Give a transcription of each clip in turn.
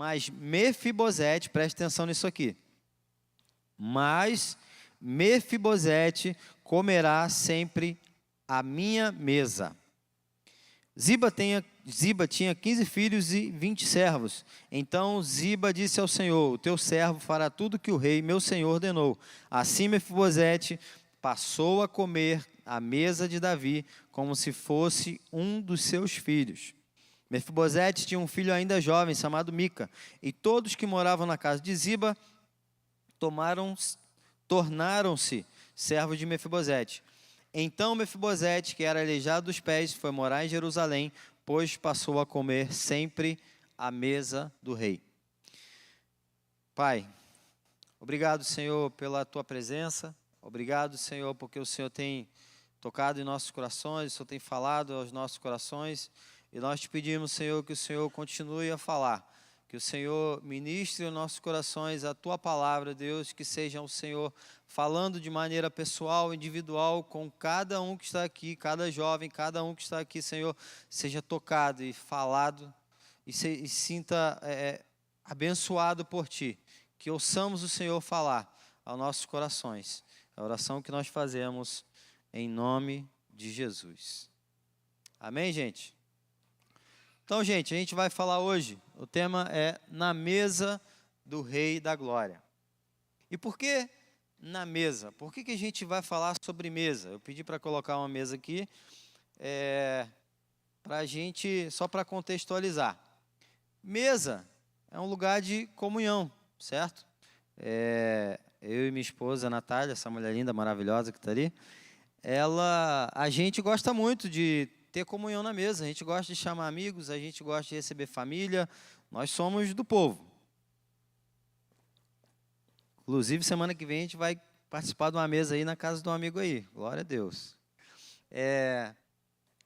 mas Mefibosete, preste atenção nisso aqui, mas Mefibosete comerá sempre à minha mesa. Ziba tinha 15 filhos e 20 servos. Então Ziba disse ao Senhor: o teu servo fará tudo que o rei, meu senhor, ordenou. Assim Mefibosete passou a comer à mesa de Davi, como se fosse um dos seus filhos. Mefibosete tinha um filho ainda jovem, chamado Mica, e todos que moravam na casa de Ziba tornaram-se servos de Mefibosete. Então Mefibosete, que era aleijado dos pés, foi morar em Jerusalém, pois passou a comer sempre à mesa do rei. Pai, obrigado, Senhor, pela Tua presença. Obrigado, Senhor, porque o Senhor tem tocado em nossos corações, o Senhor tem falado aos nossos corações. E nós te pedimos, Senhor, que o Senhor continue a falar. Que o Senhor ministre aos nossos corações a Tua palavra, Deus, que seja o Senhor falando de maneira pessoal, individual, com cada um que está aqui, cada jovem, cada um que está aqui, Senhor, seja tocado e falado e sinta abençoado por Ti. Que ouçamos o Senhor falar aos nossos corações. A oração que nós fazemos em nome de Jesus. Amém, gente? Então, gente, a gente vai falar hoje, o tema é Na Mesa do Rei da Glória. E por que na mesa? Por que a gente vai falar sobre mesa? Eu pedi para colocar uma mesa aqui, para a gente, só para contextualizar. Mesa é um lugar de comunhão, certo? Eu e minha esposa, Natália, essa mulher linda, maravilhosa que está ali, a gente gosta muito de ter comunhão na mesa, a gente gosta de chamar amigos, a gente gosta de receber família, nós somos do povo. Inclusive, semana que vem a gente vai participar de uma mesa aí na casa de um amigo aí, glória a Deus.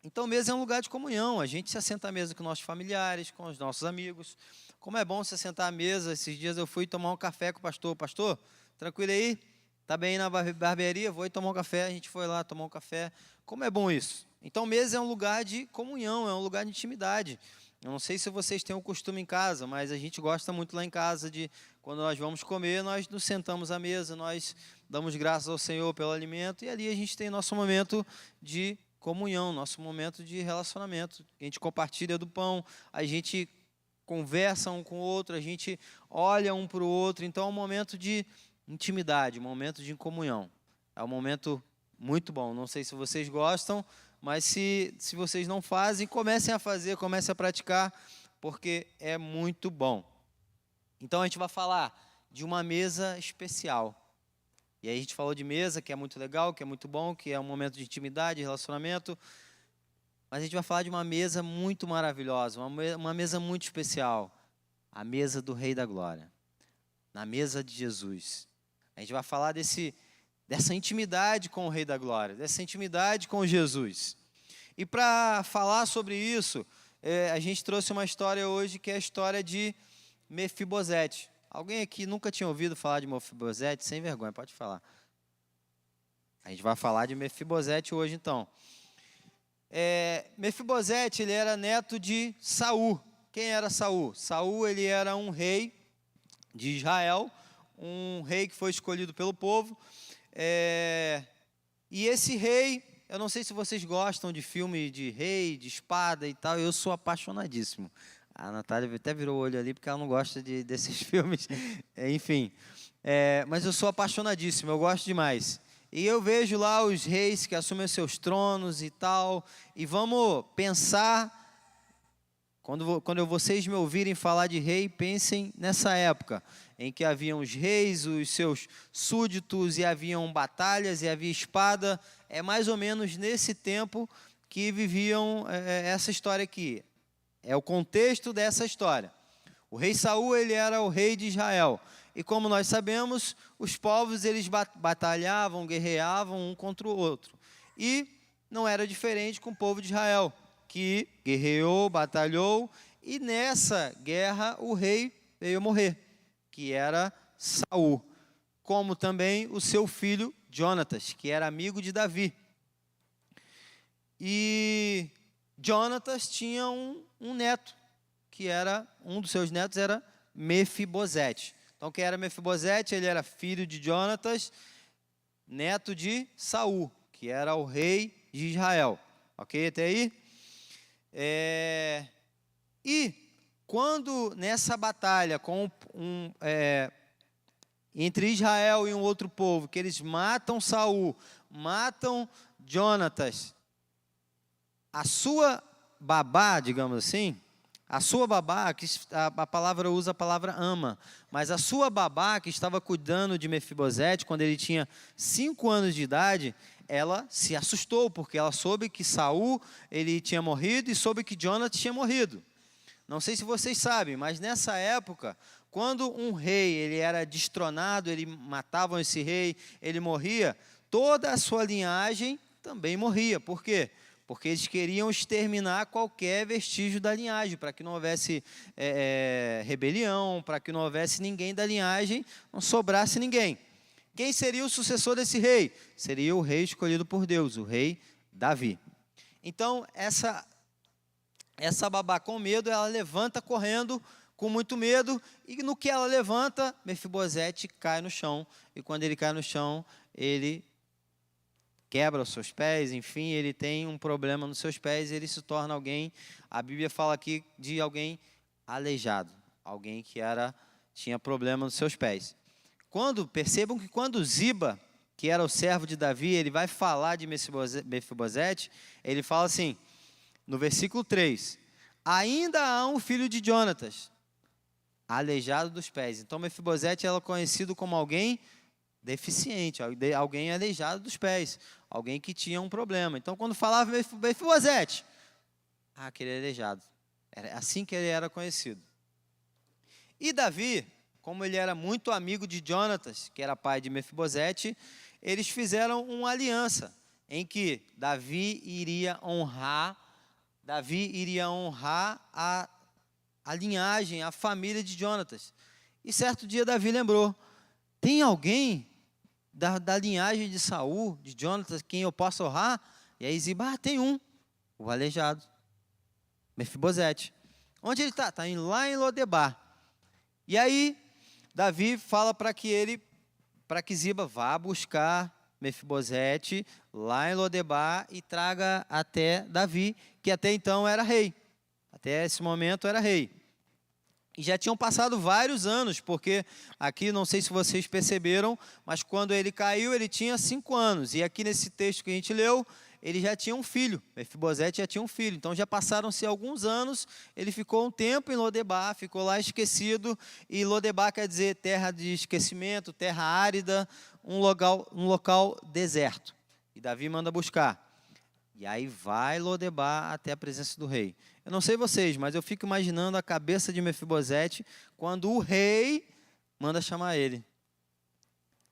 Então, mesa é um lugar de comunhão, a gente se assenta à mesa com nossos familiares, com os nossos amigos. Como é bom se sentar à mesa, esses dias eu fui tomar um café com o pastor. Pastor, tranquilo aí? Tá bem aí na barbearia? Vou ir tomar um café, a gente foi lá tomar um café. Como é bom isso? Então, mesa é um lugar de comunhão, é um lugar de intimidade. Eu não sei se vocês têm o costume em casa, mas a gente gosta muito lá em casa de, quando nós vamos comer, nós nos sentamos à mesa, nós damos graças ao Senhor pelo alimento, e ali a gente tem nosso momento de comunhão, nosso momento de relacionamento. A gente compartilha do pão, a gente conversa um com o outro, a gente olha um para o outro. Então, é um momento de intimidade, um momento de comunhão. É um momento muito bom. Não sei se vocês gostam, mas se vocês não fazem, comecem a fazer, comecem a praticar, porque é muito bom. Então, a gente vai falar de uma mesa especial. E aí a gente falou de mesa, que é muito legal, que é muito bom, que é um momento de intimidade, relacionamento. Mas a gente vai falar de uma mesa muito maravilhosa, uma mesa muito especial. A mesa do Rei da Glória. Na mesa de Jesus. A gente vai falar dessa intimidade com o Rei da Glória, dessa intimidade com Jesus. E para falar sobre isso, a gente trouxe uma história hoje, que é a história de Mefibosete. Alguém aqui nunca tinha ouvido falar de Mefibosete? Sem vergonha, pode falar. A gente vai falar de Mefibosete hoje, então. Mefibosete, ele era neto de Saul. Quem era Saul? Saul, ele era um rei de Israel, um rei que foi escolhido pelo povo. E esse rei, eu não sei se vocês gostam de filme de rei, de espada e tal, eu sou apaixonadíssimo. A Natália até virou o olho ali, porque ela não gosta desses filmes, enfim. Mas eu sou apaixonadíssimo, eu gosto demais. E eu vejo lá os reis que assumem seus tronos e tal, e vamos pensar, quando vocês me ouvirem falar de rei, pensem nessa época, em que haviam os reis, os seus súditos, e haviam batalhas, e havia espada. É mais ou menos nesse tempo que viviam essa história aqui. É o contexto dessa história. O rei Saul, ele era o rei de Israel. E como nós sabemos, os povos, eles batalhavam, guerreavam um contra o outro. E não era diferente com o povo de Israel, que guerreou, batalhou, e nessa guerra o rei veio morrer, que era Saul, como também o seu filho Jonatas, que era amigo de Davi. E Jonatas tinha um neto, que era, um dos seus netos era Mefibosete. Então, quem era Mefibosete? Ele era filho de Jonatas, neto de Saul, que era o rei de Israel. Ok, até aí? E quando nessa batalha entre Israel e um outro povo, que eles matam Saul, matam Jonatas, a sua babá, digamos assim, a sua babá, que a palavra usa a palavra ama, mas a sua babá que estava cuidando de Mefibosete, quando ele tinha 5 anos de idade, ela se assustou, porque ela soube que Saul ele tinha morrido e soube que Jonatas tinha morrido. Não sei se vocês sabem, mas nessa época, quando um rei ele era destronado, ele matavam esse rei, ele morria, toda a sua linhagem também morria. Por quê? Porque eles queriam exterminar qualquer vestígio da linhagem, para que não houvesse rebelião, para que não houvesse ninguém da linhagem, não sobrasse ninguém. Quem seria o sucessor desse rei? Seria o rei escolhido por Deus, o rei Davi. Então, essa babá com medo, ela levanta correndo com muito medo, e no que ela levanta, Mefibosete cai no chão, e quando ele cai no chão, ele quebra os seus pés, enfim, ele tem um problema nos seus pés, ele se torna alguém, a Bíblia fala aqui de alguém aleijado, alguém que tinha problema nos seus pés. Percebam que quando Ziba, que era o servo de Davi, ele vai falar de Mefibosete, ele fala assim, no versículo 3, ainda há um filho de Jonatas, aleijado dos pés. Então, Mefibosete era conhecido como alguém deficiente, alguém aleijado dos pés, alguém que tinha um problema. Então, quando falava Mefibosete, aquele aleijado. Era assim que ele era conhecido. E Davi, como ele era muito amigo de Jonatas, que era pai de Mefibosete, eles fizeram uma aliança em que Davi iria honrar a linhagem, a família de Jonatas. E certo dia Davi lembrou, tem alguém da linhagem de Saul, de Jonatas, quem eu posso honrar? E aí Ziba, tem o aleijado, Mefibosete. Onde ele está? Está lá em Lodebar. E aí Davi fala para que Ziba vá buscar Mefibosete lá em Lodebar e traga até Davi, que até então era rei. Até esse momento era rei. E já tinham passado vários anos, porque aqui, não sei se vocês perceberam, mas quando ele caiu, ele tinha 5 anos. E aqui nesse texto que a gente leu, ele já tinha um filho. Mefibosete já tinha um filho. Então já passaram-se alguns anos, ele ficou um tempo em Lodebar, ficou lá esquecido. E Lodebar quer dizer terra de esquecimento, terra árida, um local deserto. E Davi manda buscar. E aí vai Lodebar até a presença do rei. Eu não sei vocês, mas eu fico imaginando a cabeça de Mefibosete quando o rei manda chamar ele.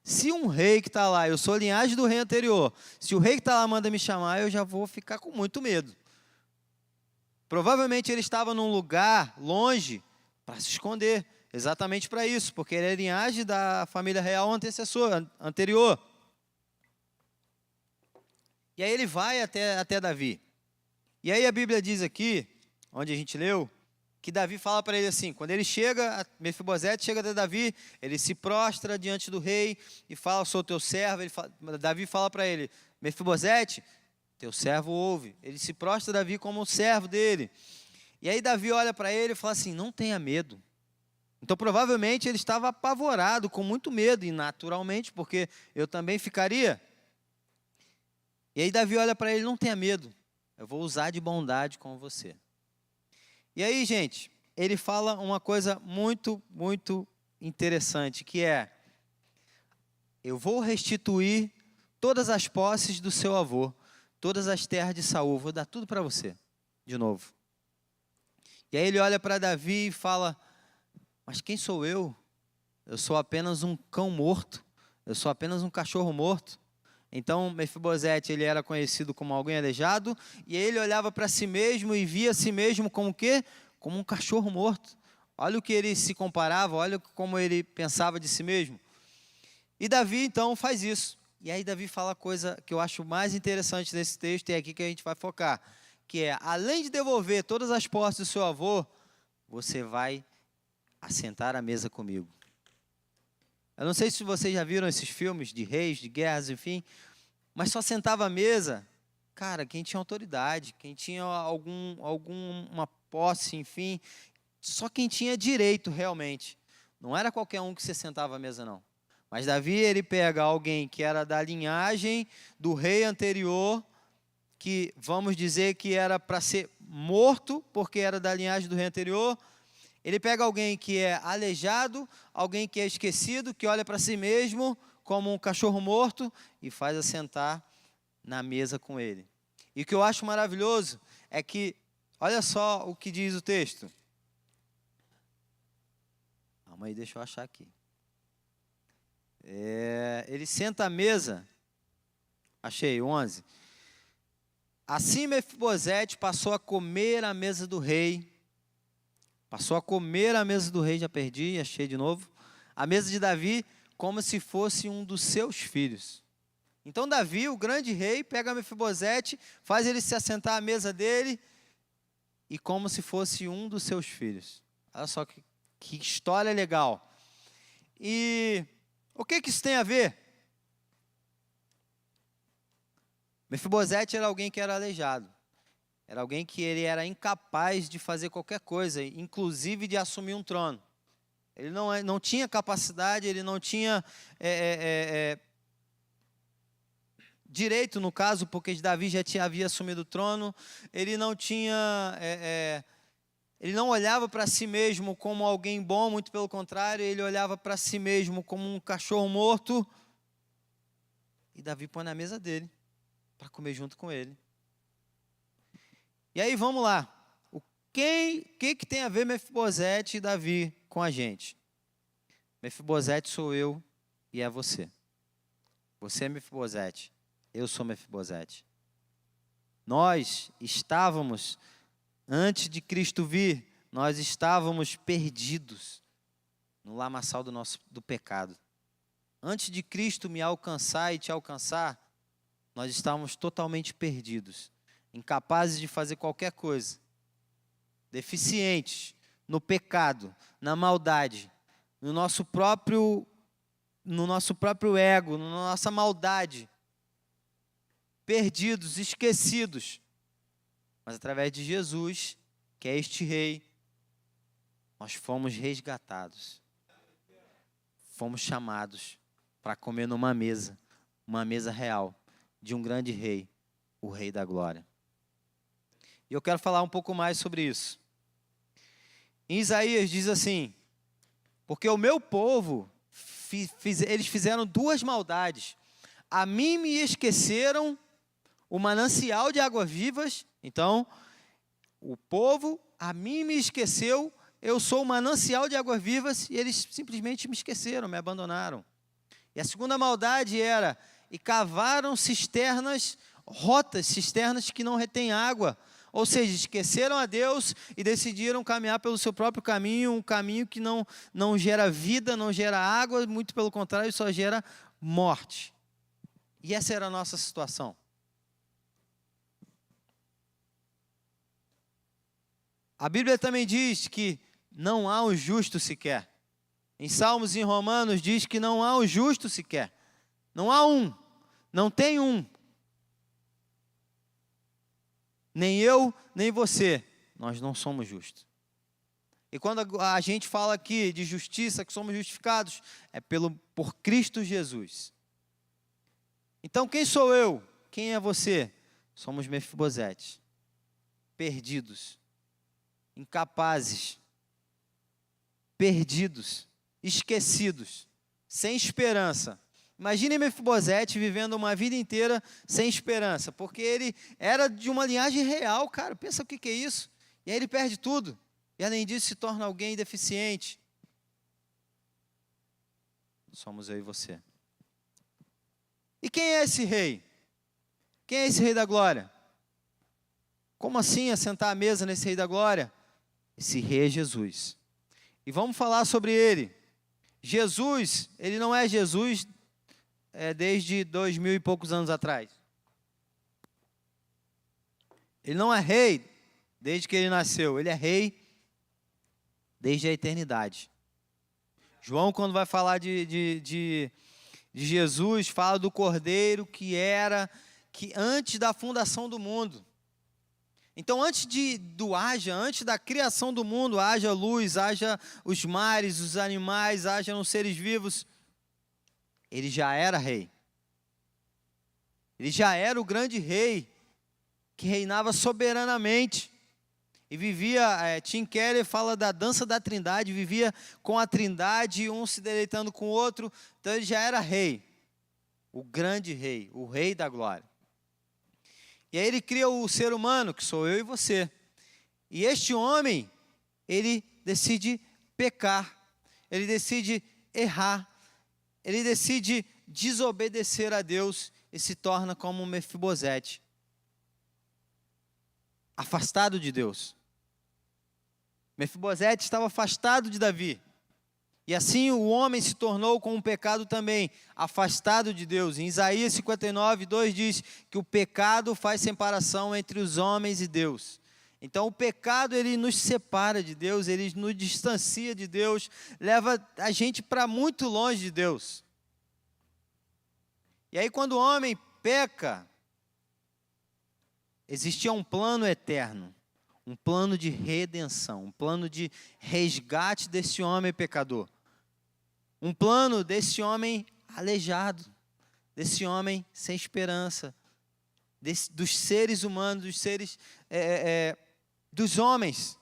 Se um rei que está lá, eu sou a linhagem do rei anterior, se o rei que está lá manda me chamar, eu já vou ficar com muito medo. Provavelmente ele estava num lugar longe para se esconder, exatamente para isso, porque ele é a linhagem da família real anterior. E aí ele vai até Davi. E aí a Bíblia diz aqui, onde a gente leu, que Davi fala para ele assim, quando ele chega, Mefibosete chega até Davi, ele se prostra diante do rei e fala, sou teu servo. Davi fala para ele, Mefibosete, teu servo ouve. Ele se prostra Davi como um servo dele. E aí Davi olha para ele e fala assim, não tenha medo. Então provavelmente ele estava apavorado, com muito medo, e naturalmente, porque eu também ficaria. E aí Davi olha para ele, não tenha medo, eu vou usar de bondade com você. E aí, gente, ele fala uma coisa muito, muito interessante, que é, eu vou restituir todas as posses do seu avô, todas as terras de Saul, vou dar tudo para você, de novo. E aí ele olha para Davi e fala, mas quem sou eu? Eu sou apenas um cão morto, eu sou apenas um cachorro morto. Então, Mefibosete, ele era conhecido como alguém aleijado, e ele olhava para si mesmo e via a si mesmo como o quê? Como um cachorro morto. Olha o que ele se comparava, olha como ele pensava de si mesmo. E Davi, então, faz isso. E aí Davi fala a coisa que eu acho mais interessante nesse texto, e é aqui que a gente vai focar, que é, além de devolver todas as posses do seu avô, você vai a sentar à mesa comigo. Eu não sei se vocês já viram esses filmes de reis, de guerras, enfim, mas só sentava à mesa, cara, quem tinha autoridade, quem tinha alguma posse, enfim, só quem tinha direito realmente. Não era qualquer um que se sentava à mesa, não. Mas Davi, ele pega alguém que era da linhagem do rei anterior, que vamos dizer que era para ser morto, porque era da linhagem do rei anterior. Ele pega alguém que é aleijado, alguém que é esquecido, que olha para si mesmo como um cachorro morto e faz assentar na mesa com ele. E o que eu acho maravilhoso é que, olha só o que diz o texto. Calma aí, deixa eu achar aqui. Ele senta à mesa, achei, 11. Assim Mefibosete passou a comer à mesa do rei. Passou a comer à mesa do rei, já perdi, achei de novo. A mesa de Davi, como se fosse um dos seus filhos. Então Davi, o grande rei, pega Mefibosete, faz ele se assentar à mesa dele, e como se fosse um dos seus filhos. Olha só que história legal. E o que isso tem a ver? Mefibosete era alguém que era aleijado. Era alguém que ele era incapaz de fazer qualquer coisa, inclusive de assumir um trono. Ele não tinha capacidade, ele não tinha direito, no caso, porque Davi já havia assumido o trono. Ele não tinha... ele não olhava para si mesmo como alguém bom, muito pelo contrário, ele olhava para si mesmo como um cachorro morto. E Davi põe na mesa dele, para comer junto com ele. E aí, vamos lá. O que tem a ver Mefibosete e Davi com a gente? Mefibosete sou eu e é você. Você é Mefibosete, eu sou Mefibosete. Nós estávamos, antes de Cristo vir, nós estávamos perdidos no lamaçal do pecado. Antes de Cristo me alcançar e te alcançar, nós estávamos totalmente perdidos. Incapazes de fazer qualquer coisa, deficientes no pecado, na maldade, no nosso próprio ego, na nossa maldade, perdidos, esquecidos. Mas através de Jesus, que é este rei, nós fomos resgatados, fomos chamados para comer numa mesa, uma mesa real, de um grande rei, o Rei da Glória. E eu quero falar um pouco mais sobre isso. Em Isaías diz assim: porque o meu povo, eles fizeram duas maldades. A mim me esqueceram o manancial de águas vivas. Então, o povo, a mim me esqueceu, eu sou o manancial de águas vivas, e eles simplesmente me esqueceram, me abandonaram. E a segunda maldade era, e cavaram cisternas rotas, cisternas que não retêm água. Ou seja, esqueceram a Deus e decidiram caminhar pelo seu próprio caminho, um caminho que não gera vida, não gera água, muito pelo contrário, só gera morte. E essa era a nossa situação. A Bíblia também diz que não há um justo sequer. Em Salmos e em Romanos diz que não há um justo sequer. Não há um, não tem um. Nem eu, nem você, nós não somos justos. E quando a gente fala aqui de justiça, que somos justificados, é por Cristo Jesus. Então, quem sou eu? Quem é você? Somos Mefibosete, perdidos, incapazes, perdidos, esquecidos, sem esperança. Imagine Mefibosete vivendo uma vida inteira sem esperança, porque ele era de uma linhagem real, cara, pensa o que é isso. E aí ele perde tudo, e além disso se torna alguém deficiente. Somos eu e você. E quem é esse rei? Quem é esse rei da glória? Como assim assentar à mesa nesse rei da glória? Esse rei é Jesus. E vamos falar sobre ele. Jesus, ele não é Jesus desde 2000 e poucos anos atrás. Ele não é rei desde que ele nasceu, ele é rei desde a eternidade. João, quando vai falar de Jesus, fala do Cordeiro que antes da fundação do mundo. Então, antes da criação do mundo, haja luz, haja os mares, os animais, haja os seres vivos, ele já era rei. Ele já era o grande rei que reinava soberanamente. E vivia, Tim Keller fala da dança da trindade, vivia com a trindade, um se deleitando com o outro. Então ele já era rei, o grande rei, o rei da glória. E aí ele cria o ser humano, que sou eu e você. E este homem, ele decide pecar, ele decide errar, ele decide desobedecer a Deus e se torna como Mefibosete, afastado de Deus. Mefibosete estava afastado de Davi. E assim o homem se tornou com o pecado também, afastado de Deus. Em Isaías 59, 2 diz que o pecado faz separação entre os homens e Deus. Então o pecado, ele nos separa de Deus, ele nos distancia de Deus, leva a gente para muito longe de Deus. E aí quando o homem peca, existia um plano eterno, um plano de redenção, um plano de resgate desse homem pecador. Um plano desse homem aleijado, desse homem sem esperança, dos seres humanos, dos homens.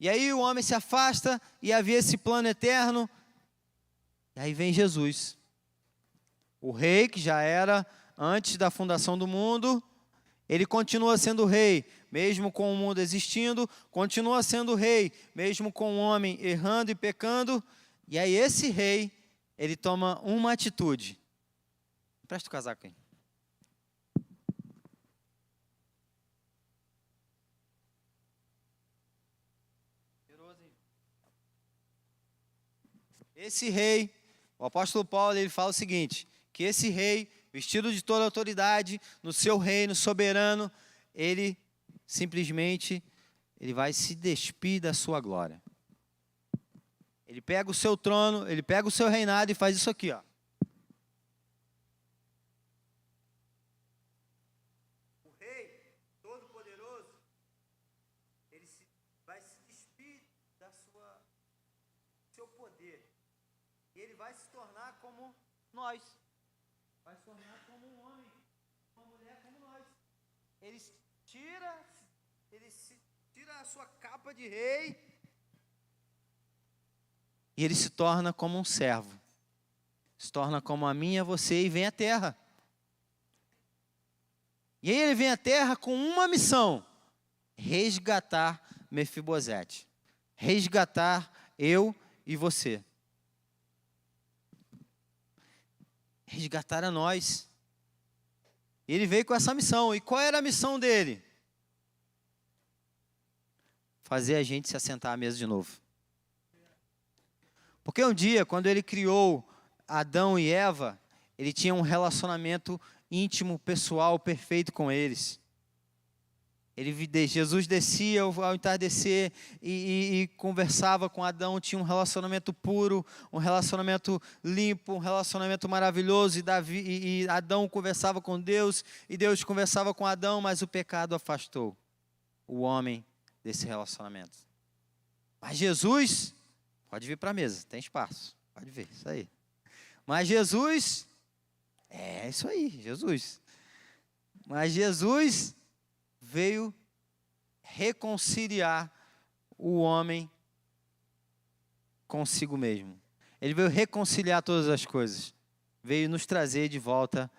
E aí o homem se afasta e havia esse plano eterno. E aí vem Jesus, o rei que já era antes da fundação do mundo. Ele continua sendo rei, mesmo com o mundo existindo, continua sendo rei, mesmo com o homem errando e pecando. E aí esse rei, ele toma uma atitude. Presta o casaco aí. Esse rei, o apóstolo Paulo, ele fala o seguinte, que esse rei, vestido de toda autoridade, no seu reino soberano, ele simplesmente, ele vai se despir da sua glória. Ele pega o seu trono, ele pega o seu reinado e faz isso aqui, ó. O rei todo-poderoso, ele vai se despir do seu poder. E ele vai se tornar como nós. Vai se tornar como um homem, uma mulher como nós. Ele tira a sua capa de rei e ele se torna como um servo. Se torna como a mim e a você e vem à terra. E aí ele vem à terra com uma missão: resgatar Mefibosete. Resgatar eu e você. Resgatar a nós. Ele veio com essa missão. E qual era a missão dele? Fazer a gente se assentar à mesa de novo. Porque um dia, quando ele criou Adão e Eva, ele tinha um relacionamento íntimo, pessoal, perfeito com eles. Jesus descia ao entardecer e conversava com Adão, tinha um relacionamento puro, um relacionamento limpo, um relacionamento maravilhoso, e Adão conversava com Deus, e Deus conversava com Adão, mas o pecado afastou o homem desse relacionamento. Mas Jesus, pode vir para a mesa, tem espaço, pode vir, isso aí. Mas Jesus, isso aí, Jesus. Mas Jesus veio reconciliar o homem consigo mesmo. Ele veio reconciliar todas as coisas. Veio nos trazer de volta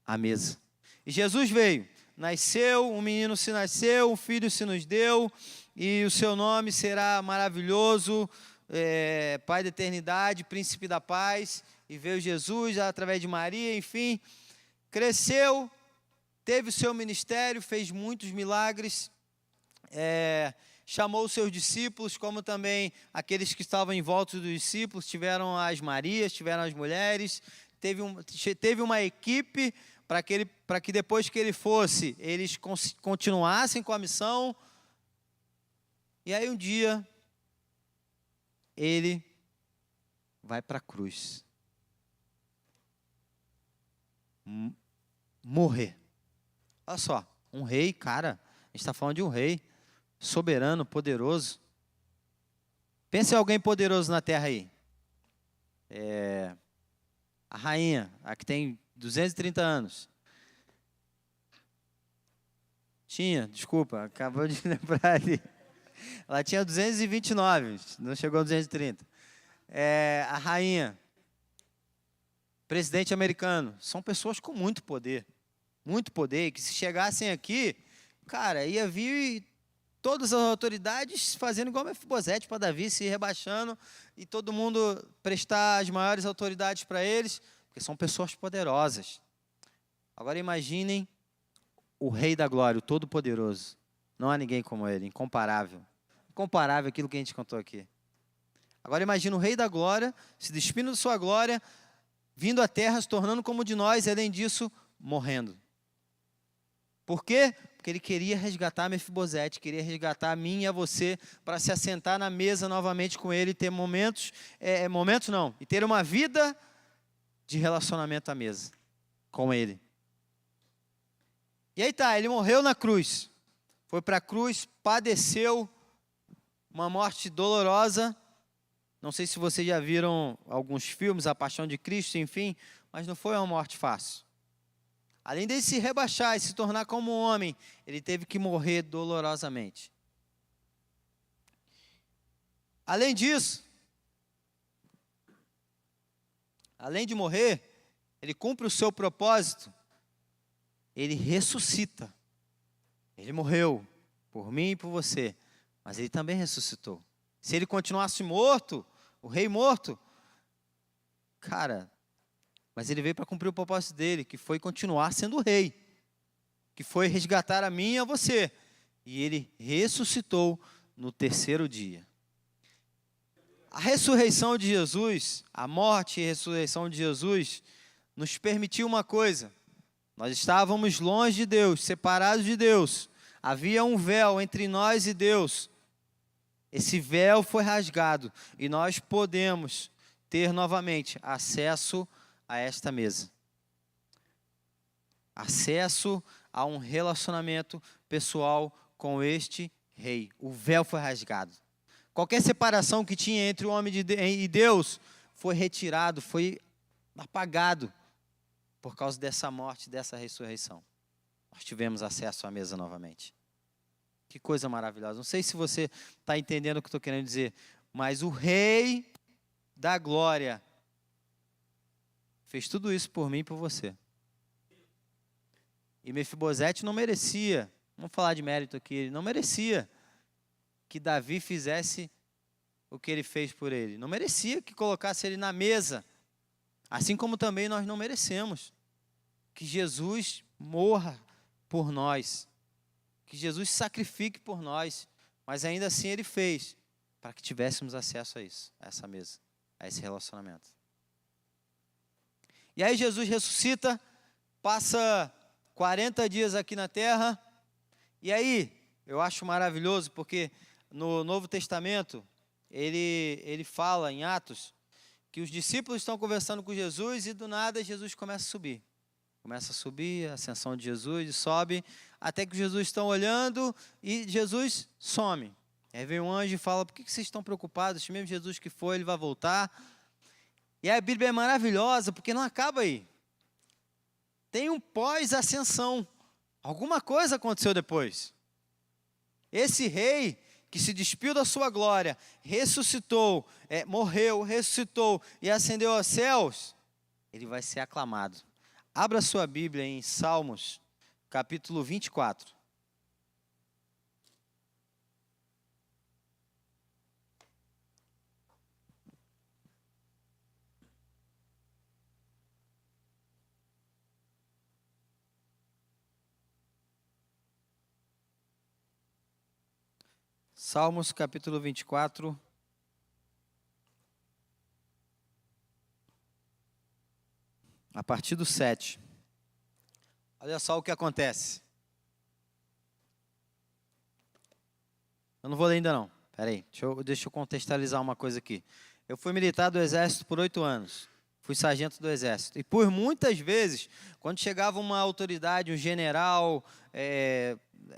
à mesa. E Jesus veio, nasceu, um menino se nasceu, um filho se nos deu, e o seu nome será maravilhoso, Pai da eternidade, Príncipe da paz. E veio Jesus através de Maria, enfim, cresceu, teve o seu ministério, fez muitos milagres, chamou os seus discípulos, como também aqueles que estavam em volta dos discípulos, tiveram as Marias, tiveram as mulheres, teve uma equipe para que depois que ele fosse, eles continuassem com a missão. E aí um dia, ele vai para a cruz. Morrer. Olha só, um rei, cara, a gente está falando de um rei soberano, poderoso. Pense em alguém poderoso na terra aí. A rainha, a que tem 230 anos. Desculpa, acabou de lembrar ali. Ela tinha 229, não chegou a 230. A rainha, presidente americano, são pessoas com muito poder, que se chegassem aqui, cara, ia vir todas as autoridades fazendo igual Mefibosete para Davi, se rebaixando, e todo mundo prestar as maiores autoridades para eles, porque são pessoas poderosas. Agora imaginem o Rei da Glória, o Todo-Poderoso. Não há ninguém como ele, incomparável. Incomparável aquilo que a gente contou aqui. Agora imagina o Rei da Glória, se despindo de sua glória, vindo à terra, se tornando como de nós, e além disso, morrendo. Por quê? Porque ele queria resgatar Mefibosete, queria resgatar a mim e a você, para se assentar na mesa novamente com ele, e ter e ter uma vida de relacionamento à mesa com ele. E aí tá, ele morreu na cruz, foi para a cruz, padeceu uma morte dolorosa. Não sei se vocês já viram alguns filmes, A Paixão de Cristo, enfim, mas não foi uma morte fácil. Além de se rebaixar e se tornar como um homem, ele teve que morrer dolorosamente. Além disso, além de morrer, ele cumpre o seu propósito, ele ressuscita. Ele morreu por mim e por você, mas ele também ressuscitou. Se ele continuasse morto, o rei morto, cara, mas ele veio para cumprir o propósito dele, que foi continuar sendo rei, que foi resgatar a mim e a você. E ele ressuscitou no terceiro dia. A ressurreição de Jesus, a morte e a ressurreição de Jesus, nos permitiu uma coisa. Nós estávamos longe de Deus, separados de Deus. Havia um véu entre nós e Deus. Esse véu foi rasgado e nós podemos ter novamente acesso a esta mesa. Acesso a um relacionamento pessoal com este rei. O véu foi rasgado. Qualquer separação que tinha entre o homem e Deus foi retirado, foi apagado por causa dessa morte, dessa ressurreição. Nós tivemos acesso à mesa novamente. Que coisa maravilhosa. Não sei se você está entendendo o que eu estou querendo dizer, mas o Rei da Glória fez tudo isso por mim e por você. E Mefibosete não merecia, vamos falar de mérito aqui, ele não merecia que Davi fizesse o que ele fez por ele. Não merecia que colocasse ele na mesa. Assim como também nós não merecemos que Jesus morra por nós. Que Jesus se sacrifique por nós. Mas ainda assim ele fez para que tivéssemos acesso a isso, a essa mesa, a esse relacionamento. E aí Jesus ressuscita, passa 40 dias aqui na terra. E aí, eu acho maravilhoso, porque no Novo Testamento, ele fala em Atos, que os discípulos estão conversando com Jesus e do nada Jesus começa a subir. Começa a subir, a ascensão de Jesus, e sobe, até que Jesus estão olhando e Jesus some. Aí vem um anjo e fala, por que vocês estão preocupados? Esse mesmo Jesus que foi, ele vai voltar. E a Bíblia é maravilhosa, porque não acaba aí. Tem um pós-ascensão. Alguma coisa aconteceu depois. Esse rei que se despiu da sua glória, ressuscitou, morreu, ressuscitou e ascendeu aos céus, ele vai ser aclamado. Abra sua Bíblia em Salmos, capítulo 24. Salmos, capítulo 24. A partir do 7. Olha só o que acontece. Eu não vou ler ainda não. Peraí, deixa eu contextualizar uma coisa aqui. Eu fui militar do Exército por 8 anos. Fui sargento do Exército. E por muitas vezes, quando chegava uma autoridade, um general,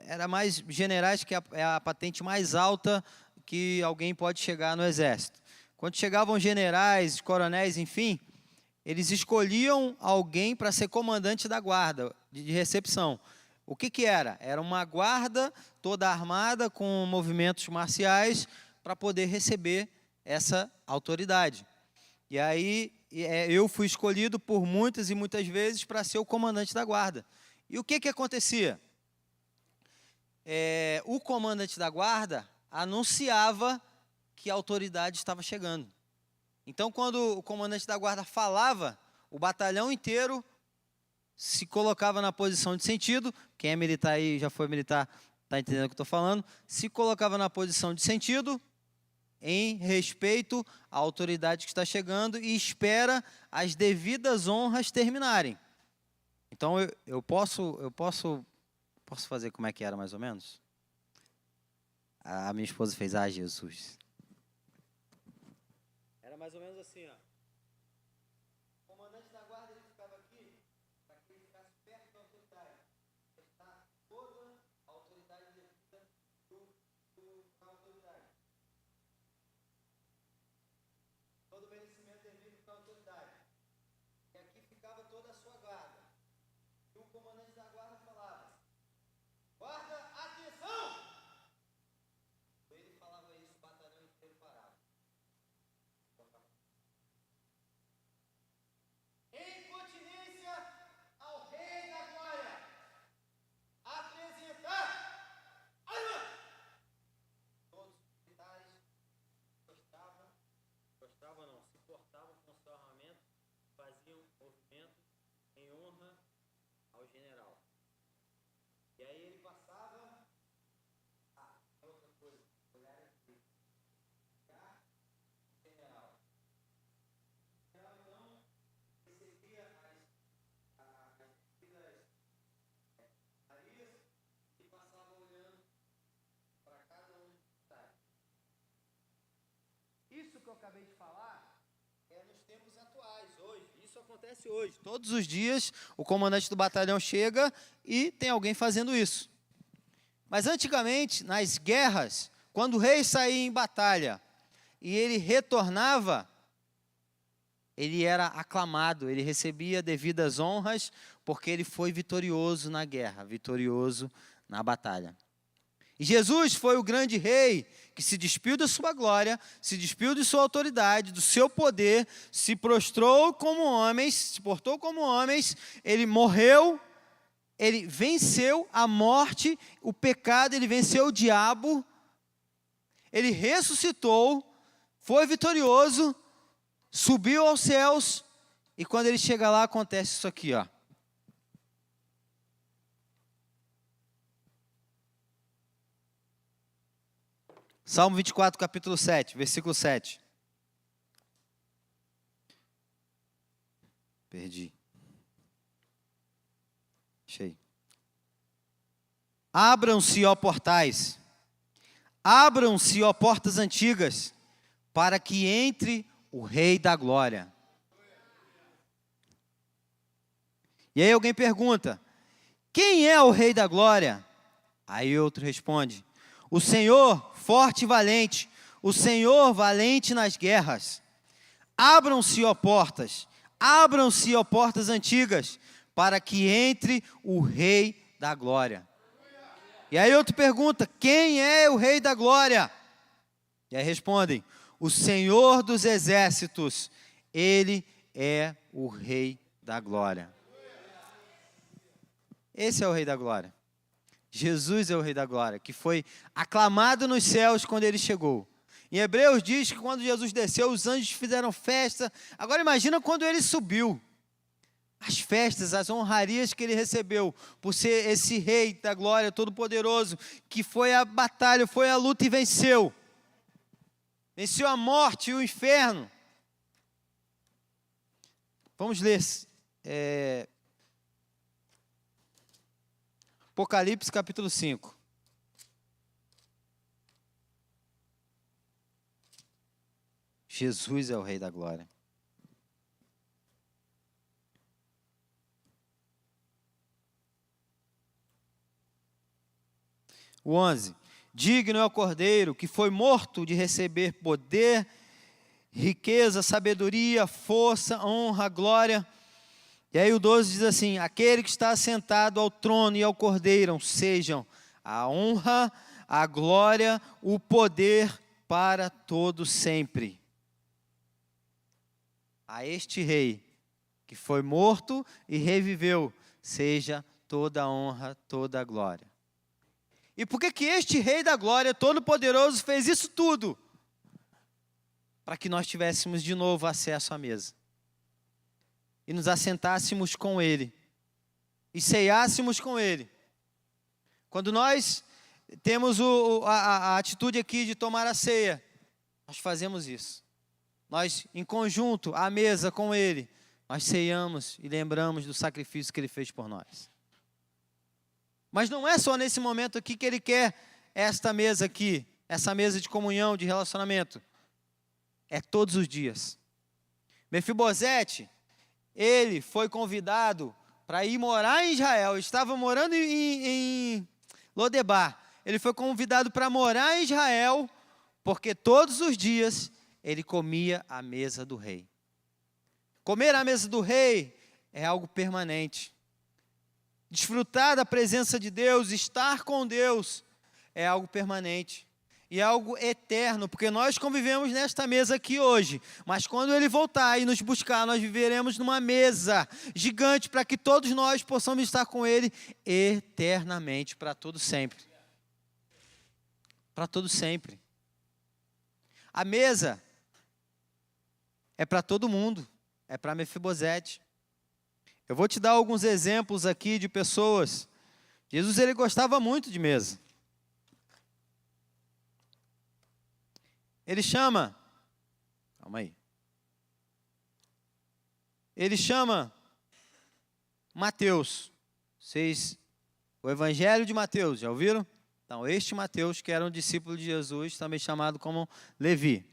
era mais generais que é a patente mais alta que alguém pode chegar no Exército. Quando chegavam generais, coronéis, enfim, eles escolhiam alguém para ser comandante da guarda de recepção. O que era? Era uma guarda toda armada com movimentos marciais para poder receber essa autoridade. E aí eu fui escolhido por muitas e muitas vezes para ser o comandante da guarda. E o que acontecia? O comandante da guarda anunciava que a autoridade estava chegando. Então, quando o comandante da guarda falava, o batalhão inteiro se colocava na posição de sentido. Quem é militar aí, já foi militar, está entendendo o que eu estou falando. Se colocava na posição de sentido, em respeito à autoridade que está chegando e espera as devidas honras terminarem. Então, eu posso fazer como é que era mais ou menos? A minha esposa fez, Jesus. Era mais ou menos assim, ó. O comandante da guarda, ele ficava aqui, para que ele ficasse perto da autoridade. Está toda a autoridade devida da autoridade. Todo o merecimento devido para a autoridade. E aqui ficava toda a sua guarda. E o comandante da guarda falava: guarda, atenção! Ele falava isso, o batalhão inteiro parava. Em continência ao Rei da Glória, apresentar arma! Todos os militares se portavam com seu armamento, faziam movimento em honra ao general. E aí ele passava outra coisa, olhar aqui, general. O general então recebia as devidas arias e passava olhando para cada um dos militares. Isso que eu acabei de falar é nos tempos atuais, hoje. Isso acontece hoje. Todos os dias o comandante do batalhão chega e tem alguém fazendo isso. Mas antigamente, nas guerras, quando o rei saía em batalha e ele retornava, ele era aclamado, ele recebia devidas honras, porque ele foi vitorioso na guerra, vitorioso na batalha. E Jesus foi o grande rei que se despiu da sua glória, se despiu de sua autoridade, do seu poder, se prostrou como homens, se portou como homens, ele morreu, ele venceu a morte, o pecado, ele venceu o diabo, ele ressuscitou, foi vitorioso, subiu aos céus, e quando ele chega lá acontece isso aqui, ó. Salmo 24, capítulo 7, versículo 7. Perdi. Achei. Abram-se, ó portais, abram-se, ó portas antigas, para que entre o Rei da Glória. E aí alguém pergunta: quem é o Rei da Glória? Aí outro responde: o Senhor forte e valente, o Senhor valente nas guerras. Abram-se, ó portas antigas, para que entre o Rei da Glória. E aí outro pergunta: quem é o Rei da Glória? E aí respondem: o Senhor dos Exércitos, Ele é o Rei da Glória. Esse é o Rei da Glória. Jesus é o Rei da Glória, que foi aclamado nos céus quando Ele chegou. Em Hebreus diz que quando Jesus desceu, os anjos fizeram festa. Agora imagina quando Ele subiu. As festas, as honrarias que Ele recebeu, por ser esse Rei da Glória Todo-Poderoso, que foi à batalha, foi à luta e venceu. Venceu a morte e o inferno. Vamos ler Apocalipse capítulo 5. Jesus é o Rei da Glória. O 11. Digno é o Cordeiro que foi morto de receber poder, riqueza, sabedoria, força, honra, glória. E aí o 12 diz assim: aquele que está sentado ao trono e ao Cordeiro sejam a honra, a glória, o poder para todo sempre. A este rei que foi morto e reviveu, seja toda a honra, toda a glória. E por que este rei da glória todo-poderoso fez isso tudo? Para que nós tivéssemos de novo acesso à mesa. E nos assentássemos com ele. E ceiássemos com ele. Quando nós temos a atitude aqui de tomar a ceia, nós fazemos isso. Nós, em conjunto, à mesa com ele, nós ceiamos e lembramos do sacrifício que ele fez por nós. Mas não é só nesse momento aqui que ele quer esta mesa aqui, essa mesa de comunhão, de relacionamento. É todos os dias. Mefibosete, ele foi convidado para ir morar em Israel. Ele estava morando em Lodebar. Ele foi convidado para morar em Israel, porque todos os dias ele comia à mesa do rei. Comer à mesa do rei é algo permanente. Desfrutar da presença de Deus, estar com Deus, é algo permanente. E é algo eterno, porque nós convivemos nesta mesa aqui hoje. Mas quando Ele voltar e nos buscar, nós viveremos numa mesa gigante para que todos nós possamos estar com Ele eternamente, para todo sempre. Para todo sempre. A mesa é para todo mundo, é para Mefibosete. Eu vou te dar alguns exemplos aqui de pessoas. Jesus, ele gostava muito de mesa. Ele chama, calma aí. Ele chama Mateus. O Evangelho de Mateus, já ouviram? Então, este Mateus, que era um discípulo de Jesus, também chamado como Levi,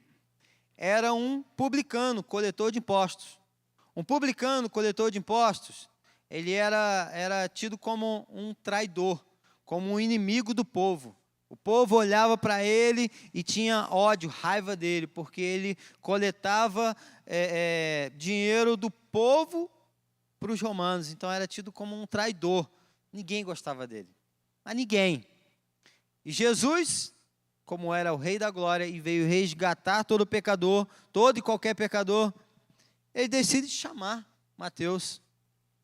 era um publicano, coletor de impostos. Um publicano, coletor de impostos, ele era tido como um traidor, como um inimigo do povo. O povo olhava para ele e tinha ódio, raiva dele, porque ele coletava dinheiro do povo para os romanos. Então era tido como um traidor. Ninguém gostava dele, mas ninguém. E Jesus, como era o Rei da Glória e veio resgatar todo pecador, todo e qualquer pecador, ele decide chamar Mateus.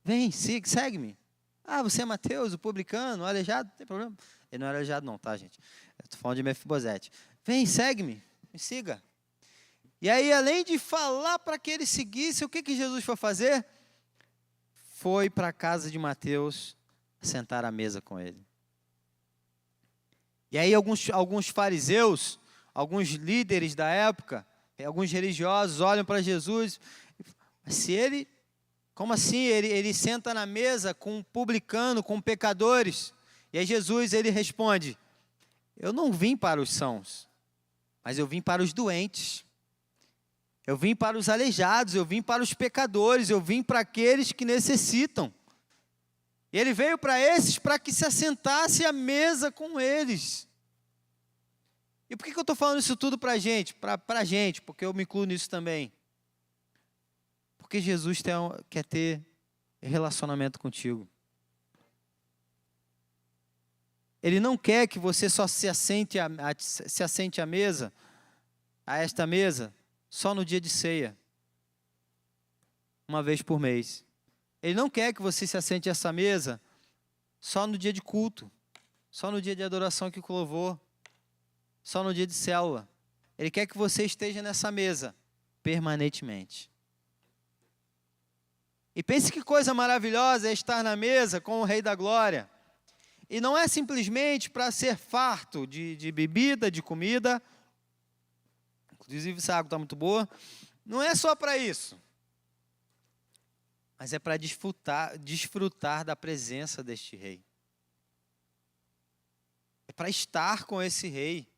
Vem, segue-me. Ah, você é Mateus, o publicano, o aleijado, não tem problema. Ele não era aleijado não, tá, gente? Eu estou falando de Mefibosete. Vem, segue-me, me siga. E aí, além de falar para que ele seguisse, o que Jesus foi fazer? Foi para a casa de Mateus sentar à mesa com ele. E aí alguns fariseus, alguns líderes da época, alguns religiosos olham para Jesus. Como assim? Ele senta na mesa com um publicano, com pecadores. E aí Jesus, ele responde: eu não vim para os sãos, mas eu vim para os doentes. Eu vim para os aleijados, eu vim para os pecadores, eu vim para aqueles que necessitam. E ele veio para esses para que se assentasse à mesa com eles. E por que eu estou falando isso tudo para a gente? Para a gente, porque eu me incluo nisso também. Porque Jesus quer ter relacionamento contigo. Ele não quer que você só se assente à mesa, a esta mesa, só no dia de ceia, uma vez por mês. Ele não quer que você se assente a essa mesa só no dia de culto, só no dia de adoração aqui com louvor, só no dia de célula. Ele quer que você esteja nessa mesa permanentemente. E pense que coisa maravilhosa é estar na mesa com o Rei da Glória. E não é simplesmente para ser farto de bebida, de comida. Inclusive, essa água está muito boa. Não é só para isso. Mas é para desfrutar da presença deste Rei. É para estar com esse Rei.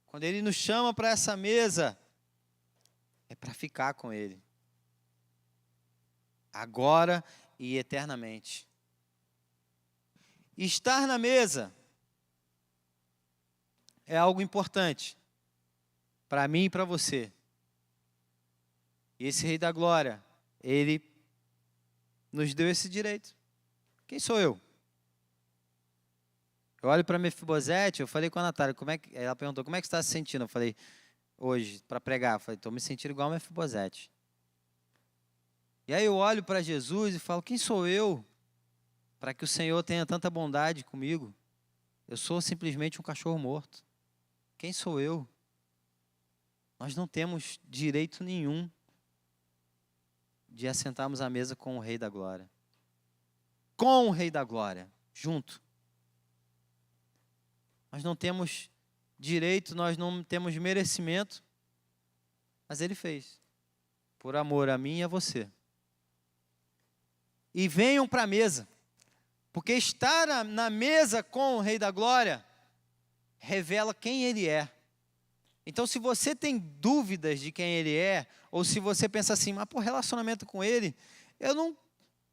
Quando Ele nos chama para essa mesa, é para ficar com Ele, agora e eternamente. Estar na mesa é algo importante para mim e para você. E esse Rei da Glória, Ele nos deu esse direito. Quem sou eu? Eu olho para Mefibosete, eu falei com a Natália, ela perguntou, como é que você está se sentindo? Eu falei, hoje, para pregar, eu falei, estou me sentindo igual a Mefibosete. E aí eu olho para Jesus e falo, quem sou eu para que o Senhor tenha tanta bondade comigo? Eu sou simplesmente um cachorro morto. Quem sou eu? Nós não temos direito nenhum de assentarmos à mesa com o Rei da Glória. Com o Rei da Glória, junto. Nós não temos direito, nós não temos merecimento, mas Ele fez, por amor a mim e a você. E venham para a mesa, porque estar na mesa com o Rei da Glória revela quem Ele é. Então, se você tem dúvidas de quem Ele é, ou se você pensa assim, mas por relacionamento com Ele, eu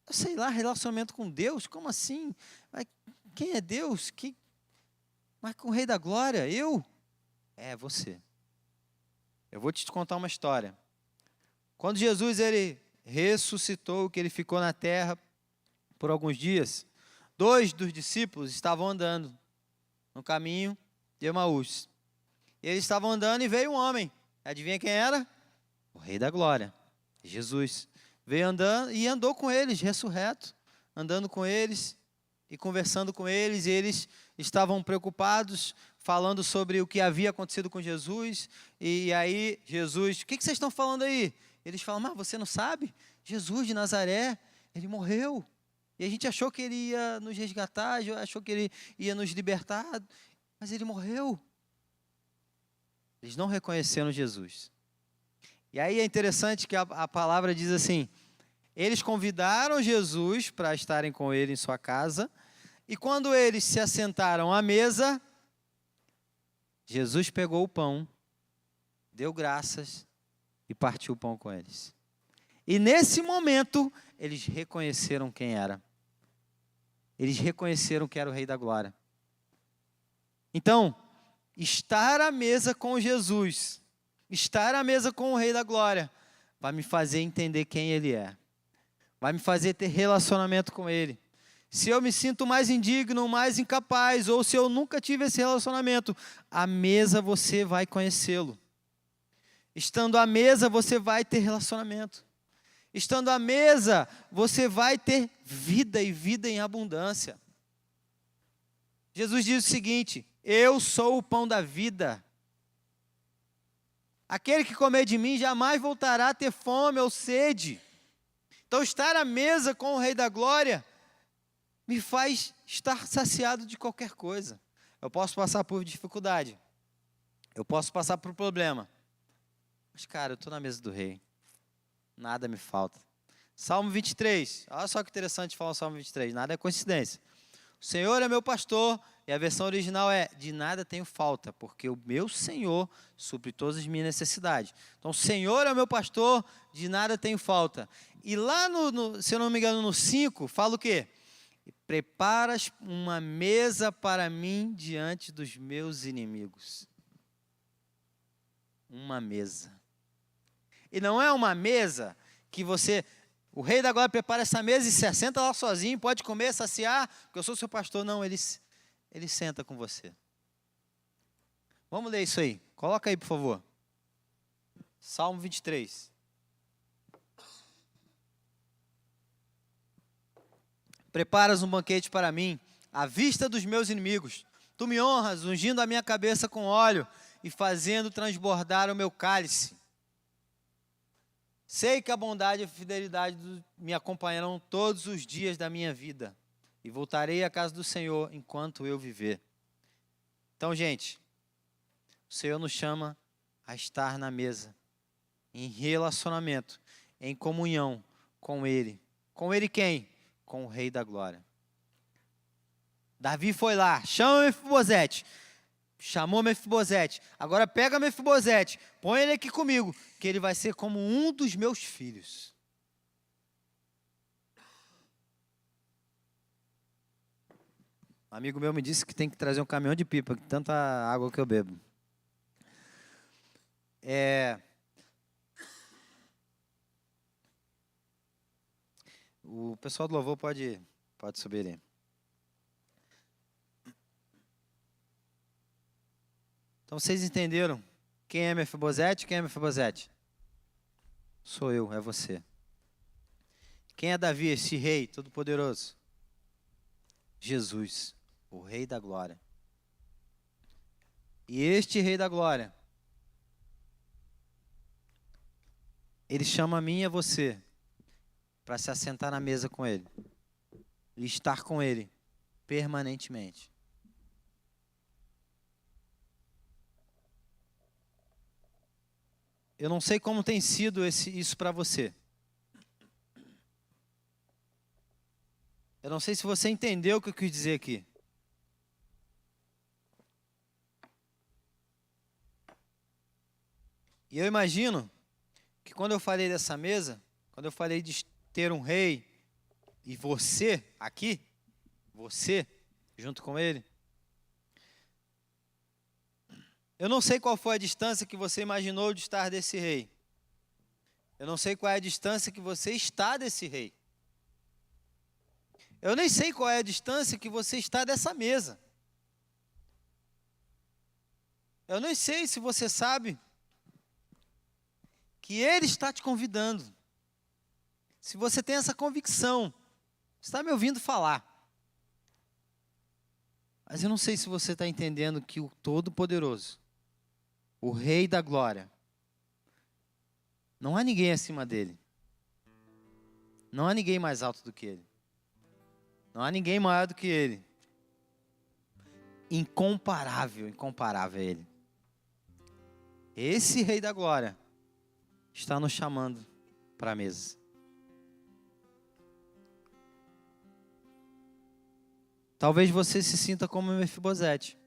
sei lá, relacionamento com Deus, como assim? Mas quem é Deus? Mas com o Rei da Glória, eu? É você. Eu vou te contar uma história. Quando Jesus ele ressuscitou, que Ele ficou na terra por alguns dias, 2 dos discípulos estavam andando no caminho de Emaús. Eles estavam andando e veio um homem. Adivinha quem era? O Rei da Glória, Jesus. Veio andando e andou com eles, ressurreto, andando com eles e conversando com eles. E eles estavam preocupados, falando sobre o que havia acontecido com Jesus. E aí, Jesus, o que vocês estão falando aí? Eles falam, mas você não sabe? Jesus de Nazaré, Ele morreu. E a gente achou que Ele ia nos resgatar, achou que Ele ia nos libertar, mas Ele morreu. Eles não reconheceram Jesus. E aí é interessante que a palavra diz assim, eles convidaram Jesus para estarem com Ele em sua casa, e quando eles se assentaram à mesa, Jesus pegou o pão, deu graças e partiu o pão com eles. E nesse momento, eles reconheceram quem era. Eles reconheceram que era o Rei da Glória. Então, estar à mesa com Jesus, estar à mesa com o Rei da Glória, vai me fazer entender quem Ele é. Vai me fazer ter relacionamento com Ele. Se eu me sinto mais indigno, mais incapaz, ou se eu nunca tive esse relacionamento, à mesa você vai conhecê-lo. Estando à mesa, você vai ter relacionamento. Estando à mesa, você vai ter vida e vida em abundância. Jesus diz o seguinte, eu sou o pão da vida. Aquele que comer de mim jamais voltará a ter fome ou sede. Então, estar à mesa com o Rei da Glória me faz estar saciado de qualquer coisa. Eu posso passar por dificuldade. Eu posso passar por problema. Mas, cara, eu estou na mesa do Rei. Nada me falta. Salmo 23. Olha só que interessante falar o Salmo 23. Nada é coincidência. O Senhor é meu pastor, e a versão original é, de nada tenho falta, porque o meu Senhor supre todas as minhas necessidades. Então, o Senhor é o meu pastor, de nada tenho falta. E lá, se eu não me engano, no 5, fala o quê? Preparas uma mesa para mim diante dos meus inimigos. Uma mesa. E não é uma mesa que o Rei da Glória prepara essa mesa e se assenta lá sozinho, pode comer, saciar, porque eu sou seu pastor. Não, ele senta com você. Vamos ler isso aí. Coloca aí, por favor. Salmo 23. Preparas um banquete para mim, à vista dos meus inimigos. Tu me honras, ungindo a minha cabeça com óleo e fazendo transbordar o meu cálice. Sei que a bondade e a fidelidade me acompanharão todos os dias da minha vida, e voltarei à casa do Senhor enquanto eu viver. Então, gente, o Senhor nos chama a estar na mesa, em relacionamento, em comunhão com Ele. Com Ele quem? Com o Rei da Glória. Davi foi lá, chama Mefibosete. Chamou Mefibosete. Agora pega Mefibosete, põe ele aqui comigo, que ele vai ser como um dos meus filhos. Um amigo meu me disse que tem que trazer um caminhão de pipa, de tanta água que eu bebo. O pessoal do louvor pode subir ali. Então vocês entenderam quem é Mefibosete? Quem é Mefibosete? Sou eu, é você. Quem é Davi, esse rei todo-poderoso? Jesus, o Rei da Glória. E este Rei da Glória, ele chama a mim e a você para se assentar na mesa com ele e estar com ele permanentemente. Eu não sei como tem sido isso para você. Eu não sei se você entendeu o que eu quis dizer aqui. E eu imagino que quando eu falei dessa mesa, quando eu falei de ter um rei e você aqui, você junto com ele, eu não sei qual foi a distância que você imaginou de estar desse rei. Eu não sei qual é a distância que você está desse rei. Eu nem sei qual é a distância que você está dessa mesa. Eu nem sei se você sabe que ele está te convidando. Se você tem essa convicção, está me ouvindo falar. Mas eu não sei se você está entendendo que o Todo-Poderoso, o Rei da Glória, não há ninguém acima dele. Não há ninguém mais alto do que ele. Não há ninguém maior do que ele. Incomparável, incomparável é ele. Esse Rei da Glória está nos chamando para a mesa. Talvez você se sinta como Mefibosete.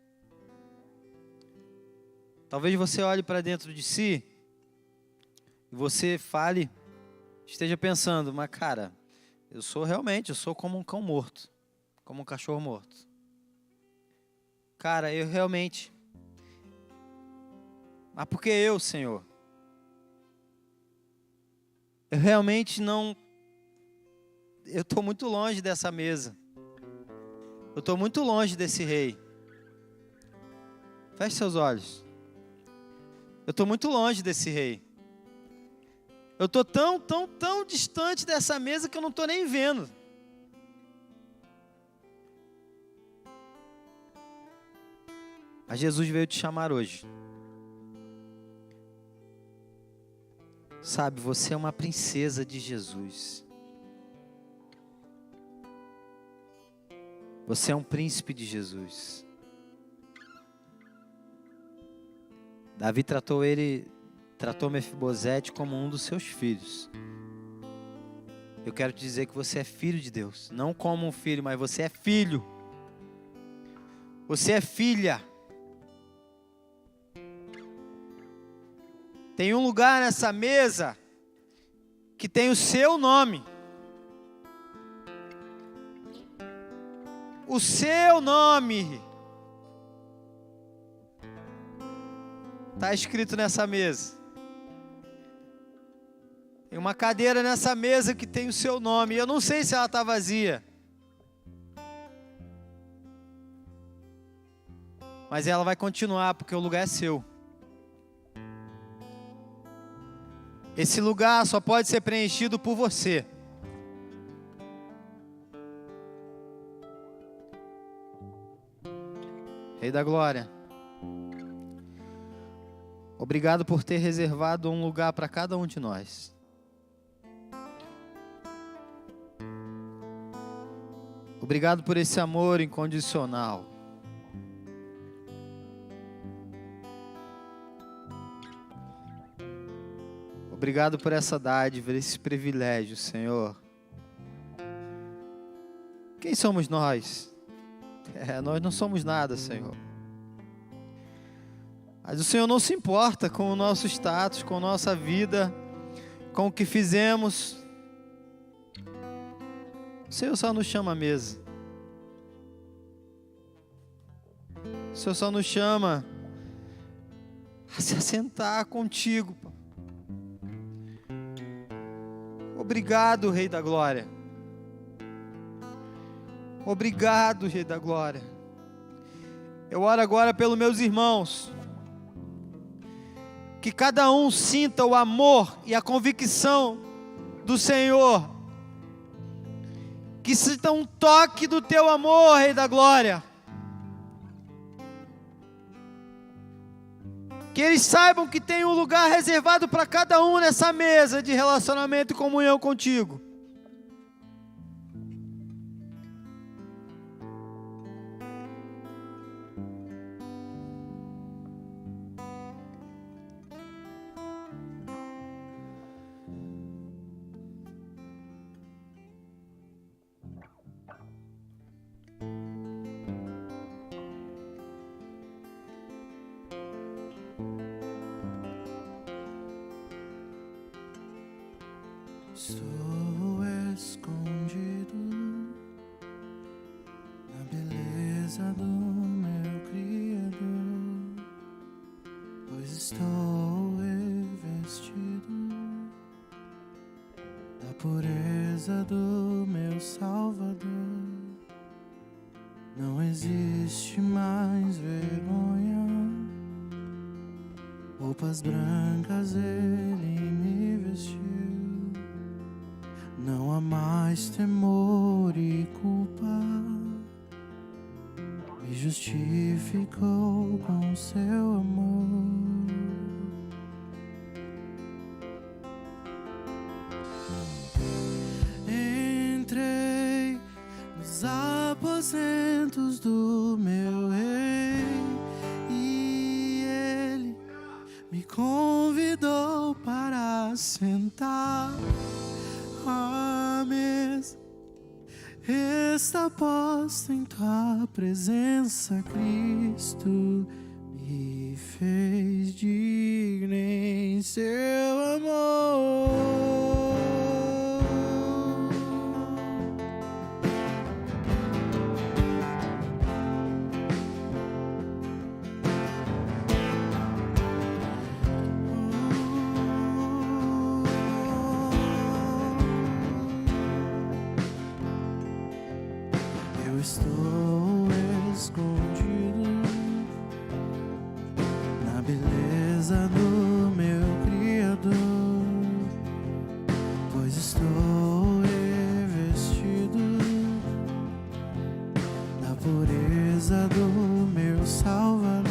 Talvez você olhe para dentro de si e você fale, esteja pensando, mas cara, eu sou como um cão morto, como um cachorro morto. Cara, eu realmente... Mas por que eu, Senhor? Eu realmente não... Eu estou muito longe dessa mesa. Eu estou muito longe desse rei. Feche seus olhos. Eu estou muito longe desse rei. Eu estou tão distante dessa mesa que eu não estou nem vendo. Mas Jesus veio te chamar hoje. Sabe, você é uma princesa de Jesus. Você é um príncipe de Jesus. Davi tratou Mefibosete como um dos seus filhos. Eu quero te dizer que você é filho de Deus. Não como um filho, mas você é filho. Você é filha. Tem um lugar nessa mesa que tem o seu nome. O seu nome está escrito nessa mesa. Tem uma cadeira nessa mesa que tem o seu nome. Eu não sei se ela está vazia. Mas ela vai continuar, porque o lugar é seu. Esse lugar só pode ser preenchido por você. Rei da Glória, obrigado por ter reservado um lugar para cada um de nós. Obrigado por esse amor incondicional. Obrigado por essa dádiva, esse privilégio, Senhor. Quem somos nós? Nós não somos nada, Senhor. Mas o Senhor não se importa com o nosso status, com a nossa vida, com o que fizemos. O Senhor só nos chama à mesa. O Senhor só nos chama a se assentar contigo. Obrigado, Rei da Glória. Obrigado, Rei da Glória. Eu oro agora pelos meus irmãos. Que cada um sinta o amor e a convicção do Senhor. Que sinta um toque do teu amor, Rei da Glória. Que eles saibam que tem um lugar reservado para cada um nessa mesa de relacionamento e comunhão contigo. Estou escondido na beleza do meu Criador, pois estou revestido da pureza do meu Salvador. Não existe mais vergonha, roupas brancas Ele me vestiu. Não há mais temor e culpa, me justificou com seu amor. Entrei nos aposentos do meu Rei e Ele me convidou para sentar a mesa. Está posta em tua presença, Cristo me fez digno em seu amor. Estou escondido na beleza do meu Criador, pois estou revestido da pureza do meu Salvador.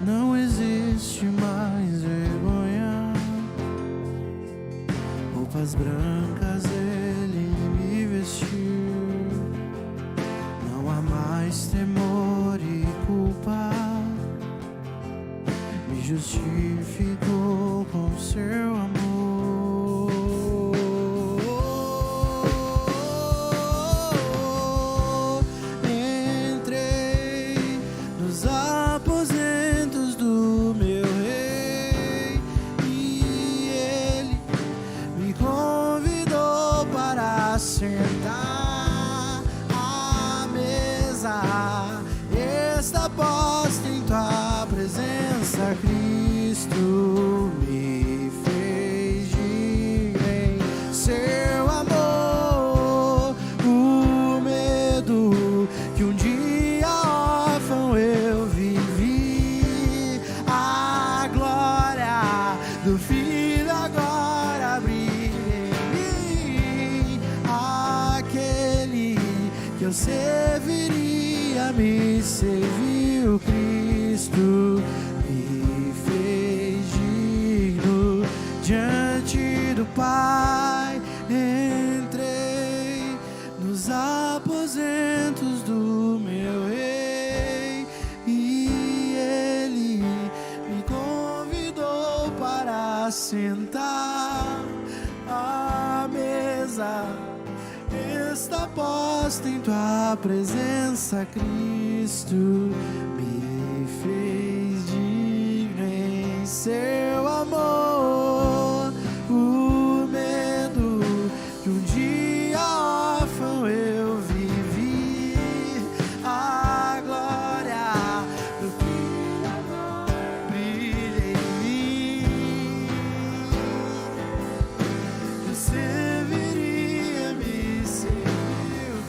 Não existe mais vergonha, roupas brancas Ele me vestiu. Mais temor e culpa, me justificou com seu amor. Entrei nos aposentos do meu Rei e Ele me convidou para sentar. Está posta em tua presença, Cristo me fez digno em seu amor. O medo que um dia órfão eu vivi, a glória do Filho agora brilha em mim. Aquele que eu serviria me serviu, Cristo me fez digno diante do Pai. Entrei nos aposentos do meu Rei e Ele me convidou para sentar à mesa. Está posta em tua presença, Cristo me fez digno em seu amor. O medo de um dia órfão eu vivi, a glória do Criador brilha em mim. Você viria me servir,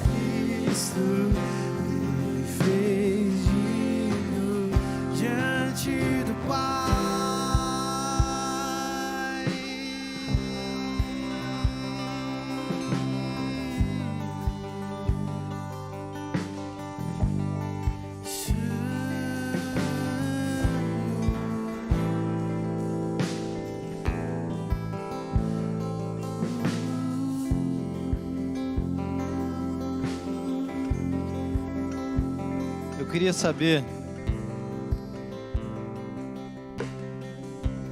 Cristo me fez digno diante do Pai. Eu queria saber.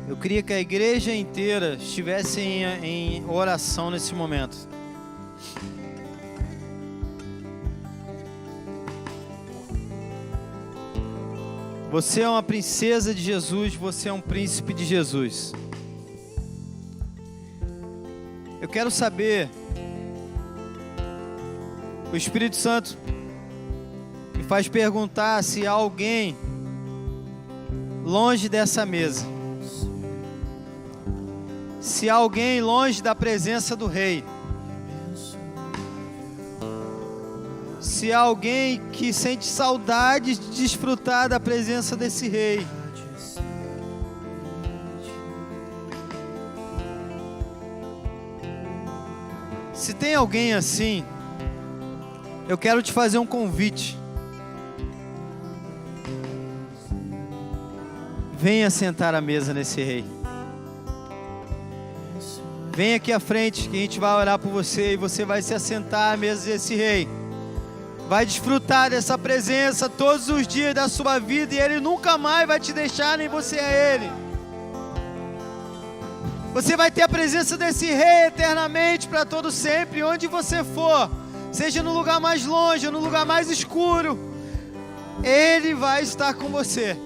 Eu queria que a igreja inteira estivesse em oração nesse momento. Você é uma princesa de Jesus, você é um príncipe de Jesus. Eu quero saber, o Espírito Santo me faz perguntar se há alguém longe dessa mesa, se há alguém longe da presença do Rei, se há alguém que sente saudade de desfrutar da presença desse Rei. Se tem alguém assim, eu quero te fazer um convite. Venha sentar à mesa nesse Rei. Vem aqui à frente que a gente vai orar por você e você vai se assentar à mesa desse Rei. Vai desfrutar dessa presença todos os dias da sua vida e Ele nunca mais vai te deixar, nem você a Ele. Você vai ter a presença desse Rei eternamente para todo sempre, onde você for, seja no lugar mais longe ou no lugar mais escuro, Ele vai estar com você.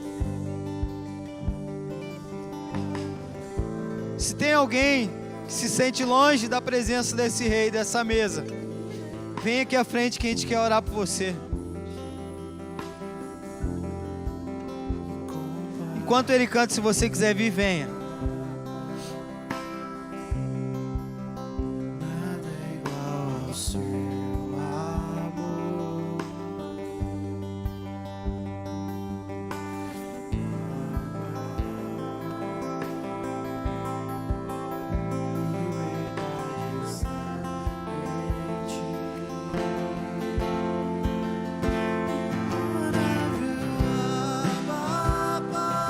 Se tem alguém que se sente longe da presença desse Rei, dessa mesa, vem aqui à frente que a gente quer orar por você. Enquanto ele canta, se você quiser vir, venha. Nada é igual ao seu amor. Liberdade está em ti. Maravilha, papai.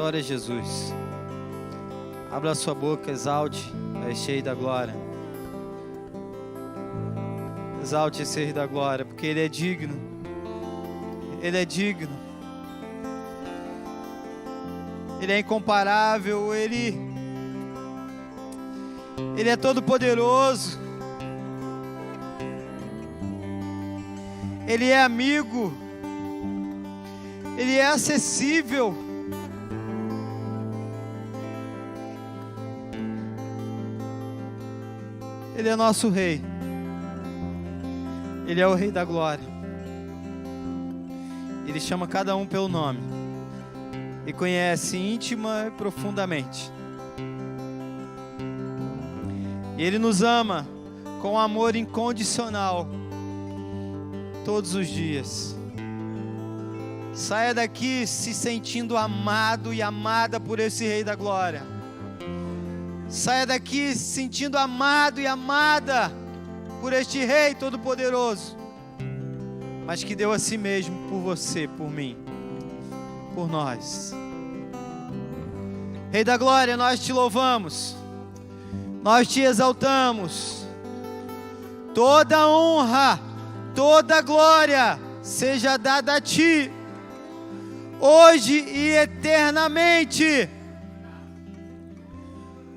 Adore a Jesus. Abra a sua boca, exalte a esse Rei da Glória. Exalte esse Rei da Glória, porque Ele é digno. Ele é digno. Ele é incomparável. Ele é todo poderoso. Ele é amigo. Ele é acessível. Ele é nosso Rei. Ele é o Rei da Glória. Ele chama cada um pelo nome e conhece íntima e profundamente. E Ele nos ama com amor incondicional todos os dias. Saia daqui se sentindo amado e amada por esse Rei da Glória. Saia daqui se sentindo amado e amada por este Rei Todo-Poderoso, mas que deu a si mesmo por você, por mim, por nós. Rei da Glória, nós te louvamos, nós te exaltamos. Toda honra, toda glória seja dada a ti, hoje e eternamente.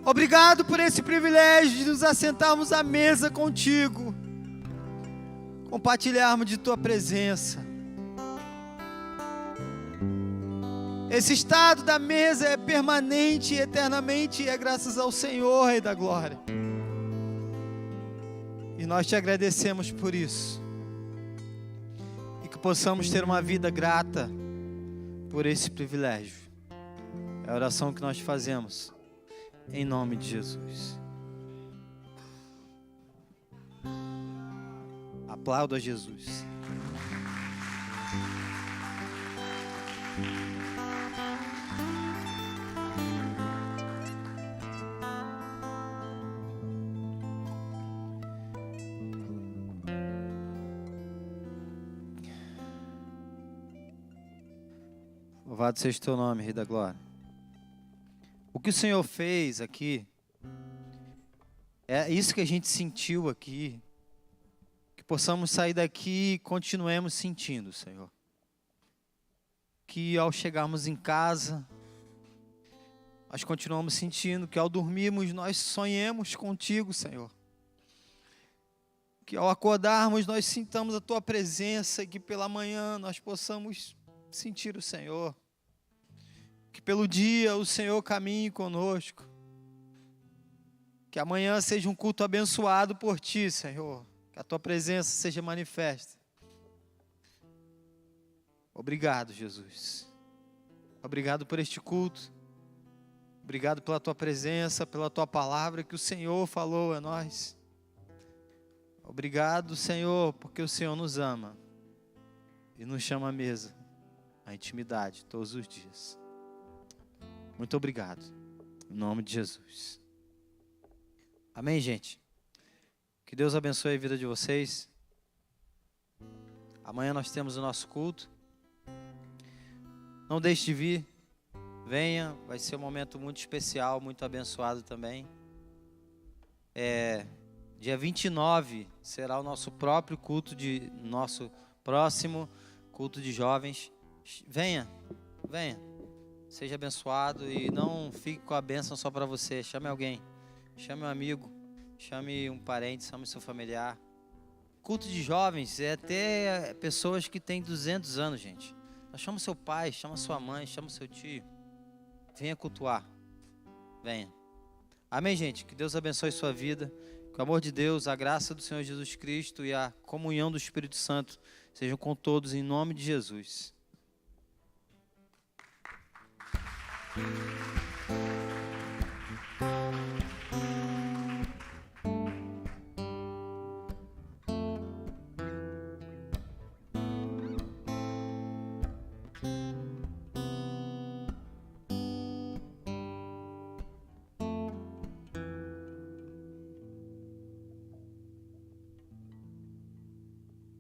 Obrigado por esse privilégio de nos assentarmos à mesa contigo, compartilharmos de tua presença. Esse estado da mesa é permanente e eternamente, e é graças ao Senhor, Rei da Glória. E nós te agradecemos por isso, e que possamos ter uma vida grata por esse privilégio. É a oração que nós fazemos, em nome de Jesus. Aplauda Jesus. Louvado seja o teu nome, Rei da Glória. O que o Senhor fez aqui, é isso que a gente sentiu aqui, que possamos sair daqui e continuemos sentindo, Senhor. Que ao chegarmos em casa, nós continuamos sentindo, que ao dormirmos nós sonhemos contigo, Senhor. Que ao acordarmos nós sintamos a tua presença e que pela manhã nós possamos sentir o Senhor. Que pelo dia o Senhor caminhe conosco. Que amanhã seja um culto abençoado por Ti, Senhor. Que a Tua presença seja manifesta. Obrigado, Jesus. Obrigado por este culto. Obrigado pela Tua presença, pela Tua palavra que o Senhor falou a nós. Obrigado, Senhor, porque o Senhor nos ama e nos chama à mesa, à intimidade, todos os dias. Muito obrigado, em nome de Jesus. Amém, gente? Que Deus abençoe a vida de vocês. Amanhã nós temos o nosso culto. Não deixe de vir, venha, vai ser um momento muito especial, muito abençoado também. Dia 29 será o nosso próprio culto, nosso próximo culto de jovens. Venha, venha. Seja abençoado e não fique com a bênção só para você. Chame alguém, chame um amigo, chame um parente, chame seu familiar. Culto de jovens é até pessoas que têm 200 anos, gente. Chama seu pai, chama sua mãe, chama seu tio. Venha cultuar, venha. Amém, gente? Que Deus abençoe sua vida. Que o amor de Deus, a graça do Senhor Jesus Cristo e a comunhão do Espírito Santo sejam com todos em nome de Jesus.